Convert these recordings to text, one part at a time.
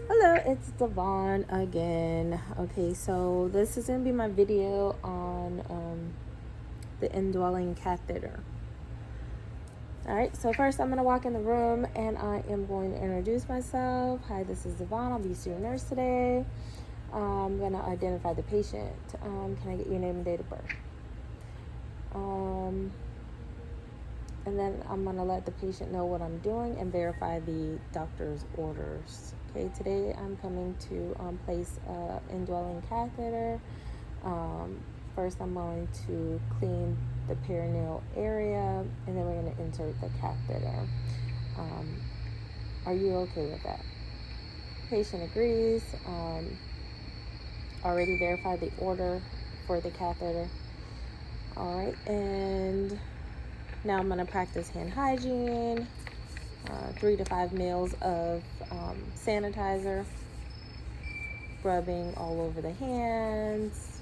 Hello, it's Devon again. Okay, so this is going to be my video on the indwelling catheter. Alright, so first I'm going to walk in the room and I am going to introduce myself. Hi, this is Devon. I'll be your student nurse today. I'm going to identify the patient. Can I get your name and date of birth? And then I'm going to let the patient know what I'm doing and verify the doctor's orders. Okay, today I'm coming to place an indwelling catheter. First I'm going to clean the perineal area, and then we're going to insert the catheter. Are you okay with that? Patient agrees. Already verified the order for the catheter. All right, and now I'm going to practice hand hygiene, 3 to 5 mils of sanitizer, rubbing all over the hands,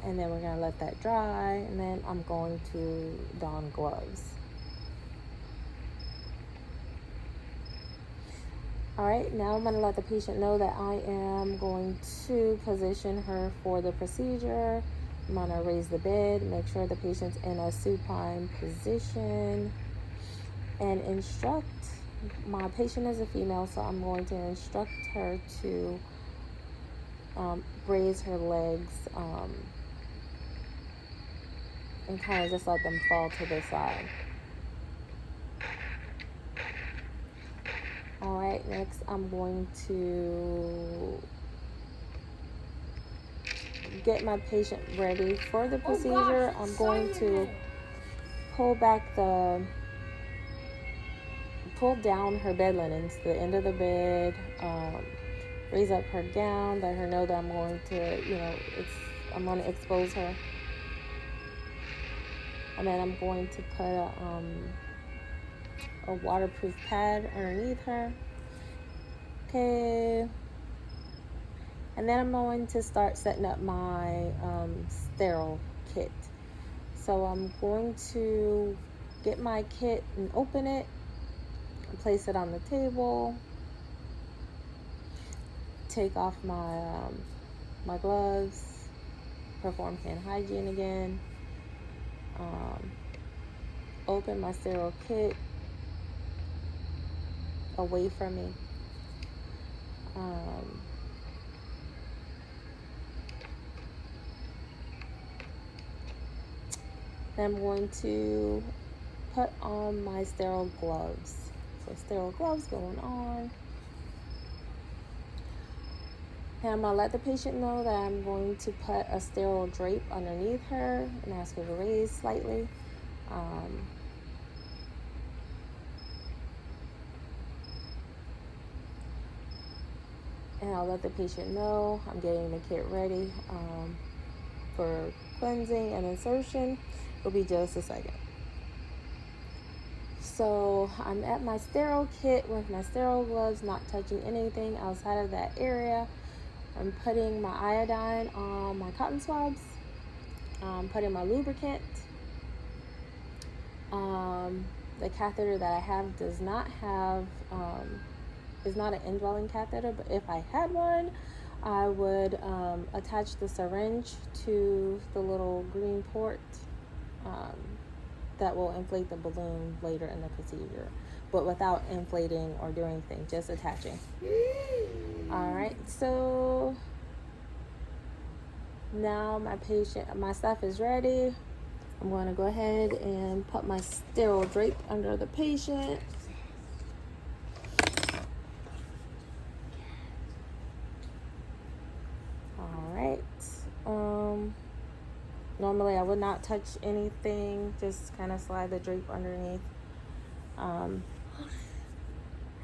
and then we're going to let that dry, and then I'm going to don gloves. All right, now I'm going to let the patient know that I am going to position her for the procedure. I'm going to raise the bed, make sure the patient's in a supine position, and instruct. My patient is a female, so I'm going to instruct her to raise her legs and kind of just let them fall to the side. All right, next I'm going to get my patient ready for the procedure. I'm going to pull down her bed linens to the end of the bed, raise up her gown, let her know that I'm going to, I'm going to expose her. And then I'm going to put a waterproof pad underneath her. Okay. And then I'm going to start setting up my sterile kit. So I'm going to get my kit and open it and place it on the table. Take off my gloves. Perform hand hygiene again. Open my sterile kit away from me. Then I'm going to put on my sterile gloves. So sterile gloves going on. And I'm going to let the patient know that I'm going to put a sterile drape underneath her and ask her to raise slightly. And I'll let the patient know I'm getting the kit ready for cleansing and insertion. It'll be just a second. So I'm at my sterile kit with my sterile gloves, not touching anything outside of that area. I'm putting my iodine on my cotton swabs. I'm putting my lubricant. The catheter that I have does not have, is not an indwelling catheter, but if I had one, I would attach the syringe to the little green port that will inflate the balloon later in the procedure, but without inflating or doing anything, just attaching. All right, so now my stuff is ready. I'm going to go ahead and put my sterile drape under the patient. All right. Normally I would not touch anything, just kind of slide the drape underneath. And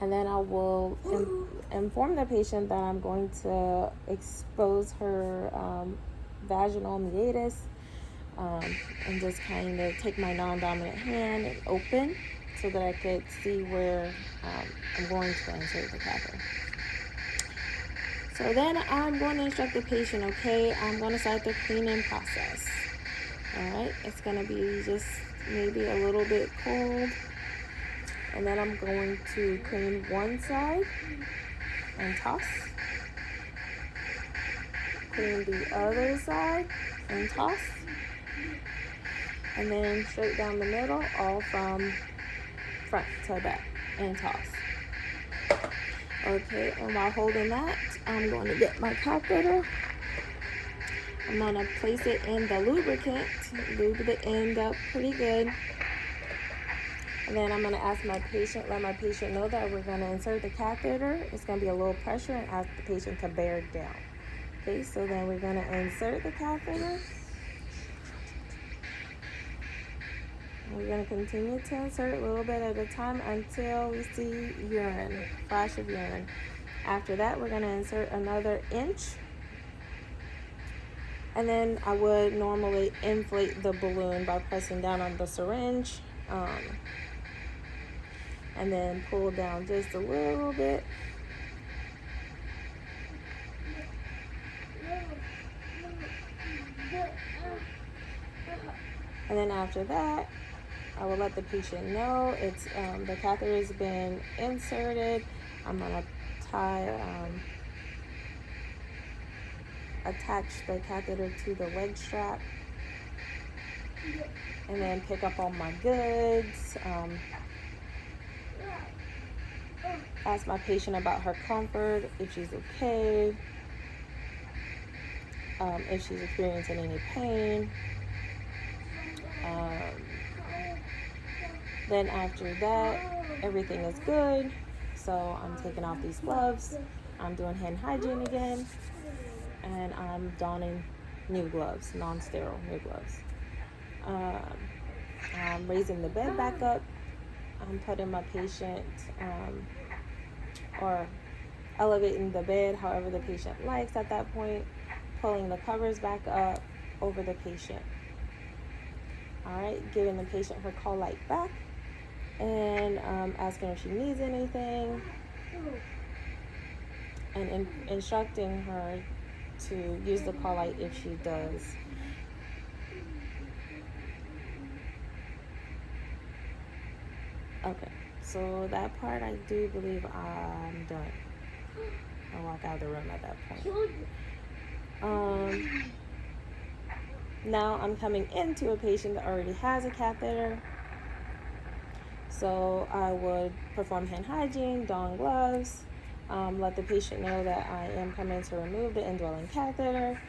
then I will inform the patient that I'm going to expose her vaginal meatus, and just kind of take my non-dominant hand and open so that I could see where I'm going to insert the catheter. So then I'm going to instruct the patient, okay, I'm going to start the cleaning process. All right, it's going to be just maybe a little bit cold. And then I'm going to clean one side and toss. Clean the other side and toss. And then straight down the middle, all from front to back and toss. Okay, and while holding that, I'm going to get my catheter. I'm going to place it in the lubricant, lube the end up pretty good. And then I'm going to ask my patient, let my patient know that we're going to insert the catheter. It's going to be a little pressure and ask the patient to bear down. Okay, so then we're going to insert the catheter. We're going to continue to insert a little bit at a time until we see urine, flash of urine. After that, we're going to insert another inch. And then I would normally inflate the balloon by pressing down on the syringe. And then pull down just a little bit. And then after that, I will let the patient know it's the catheter has been inserted. I'm gonna attach the catheter to the leg strap, and then pick up all my goods. Ask my patient about her comfort, if she's okay, if she's experiencing any pain. Then after that, everything is good. So I'm taking off these gloves. I'm doing hand hygiene again. And I'm donning new gloves, non-sterile new gloves. I'm raising the bed back up. I'm putting my patient, or elevating the bed however the patient likes at that point. Pulling the covers back up over the patient. Alright, giving the patient her call light back. And asking if she needs anything, and instructing her to use the call light if she does. Okay, so that part I do believe I'm done. I'll walk out of the room at that point. Now I'm coming into a patient that already has a catheter. So I would perform hand hygiene, don gloves, let the patient know that I am coming to remove the indwelling catheter,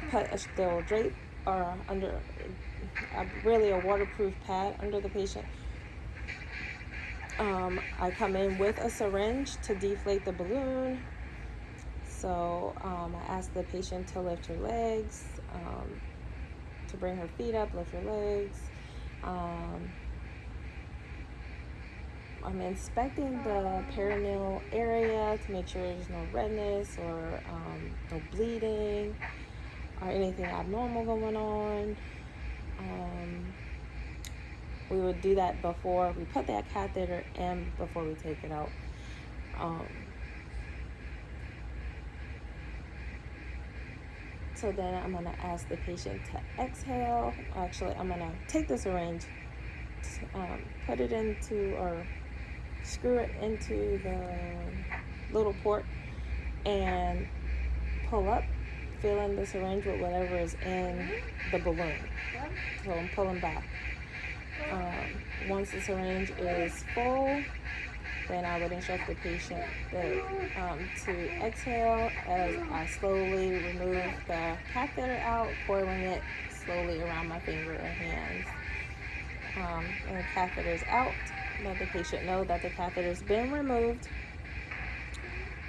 put a sterile drape or under, really a waterproof pad under the patient. I come in with a syringe to deflate the balloon. So I ask the patient to lift her legs, to bring her feet up, lift her legs. I'm inspecting the perineal area to make sure there's no redness or no bleeding or anything abnormal going on. We would do that before we put that catheter in, before we take it out. So then I'm going to ask the patient to exhale. Actually, I'm going to take the syringe, put it into, or screw it into the little port and pull up, filling the syringe with whatever is in the balloon. So I'm pulling back. Once the syringe is full, then I would instruct the patient to exhale as I slowly remove the catheter out, coiling it slowly around my finger or hands. And the catheter is out. Let the patient know that the catheter's been removed,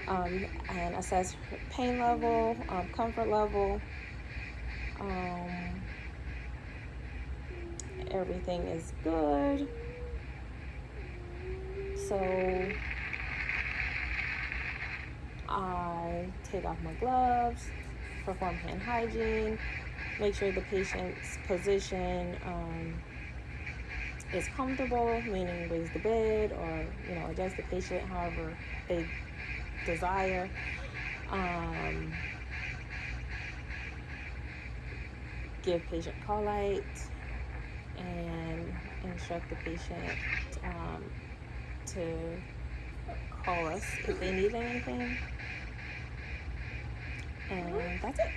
and assess her pain level, comfort level. Everything is good. So I take off my gloves, perform hand hygiene, make sure the patient's position is comfortable, meaning raise the bed or adjust the patient however they desire. Give patient call light and instruct the patient to call us if they need anything. And that's it.